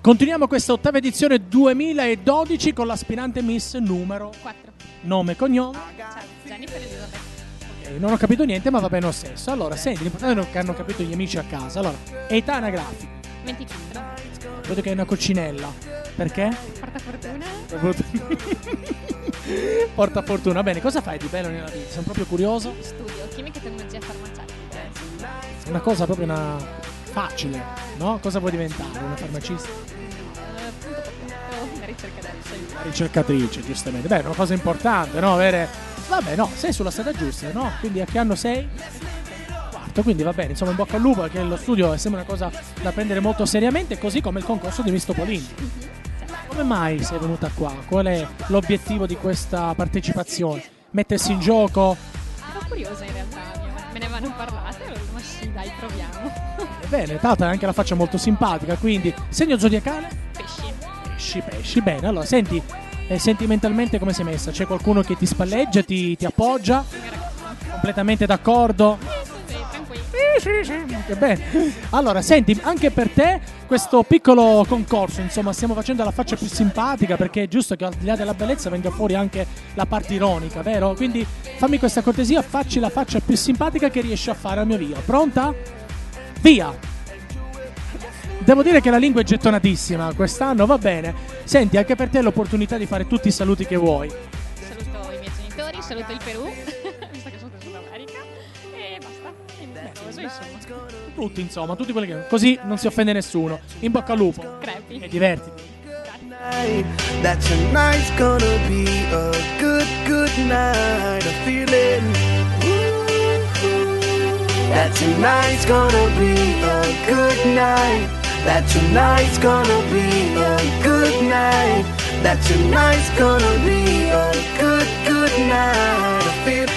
Continuiamo questa ottava edizione 2012 con l'aspirante Miss numero 4. nome e cognome. Ciao, Jennifer Elizabeth. Ok, non ho capito niente, ma va bene lo stesso. Allora, senti, l'importante è che hanno capito gli amici a casa. Allora, età anagrafica. 25. Vedo che è una coccinella. Perché? Porta fortuna. Porta fortuna. Bene, cosa fai di bello nella vita? Sono proprio curioso. Studio chimica e tecnologia farmaceutica. Una cosa proprio facile, no? Cosa vuoi diventare? Una farmacista? Una ricercatrice. Una ricercatrice, giustamente. Beh, è una cosa importante, no? Avere... Vabbè, no, sei sulla strada giusta, no? Quindi a che anno sei? Quarto, quindi va bene. Insomma, in bocca al lupo, perché lo studio sembra una cosa da prendere molto seriamente, così come il concorso di Miss Topolini. Come mai sei venuta qua? Qual è l'obiettivo di questa partecipazione? Mettersi in gioco? Ero curiosa in realtà, me ne avevano parlato e ho detto ma sì dai proviamo. Bene, tanto hai anche la faccia molto simpatica, quindi segno zodiacale? Pesci. Bene. Allora, senti, sentimentalmente come sei messa? C'è qualcuno che ti spalleggia, ti appoggia? Il mio ragazzo. Completamente d'accordo? Sì, tranquillo. Sì, che bene. Allora, senti, anche per te questo piccolo concorso, insomma, stiamo facendo la faccia più simpatica, perché è giusto che al di là della bellezza venga fuori anche la parte ironica, vero? Quindi fammi questa cortesia, facci la faccia più simpatica che riesci a fare al mio via. Pronta? Via! Devo dire che la lingua è gettonatissima quest'anno, va bene. Senti, anche per te l'opportunità di fare tutti i saluti che vuoi. Saluto i miei genitori, saluto il Perù, visto che sono del Sud America, e basta. E cose, insomma. Tutti, insomma, tutti quelli che... Così non si offende nessuno. In bocca al lupo. Crepi. E divertiti. That tonight's gonna be a good night of feeling. That tonight's gonna be a good night. That tonight's gonna be a good night. That tonight's gonna be a good night of feeling.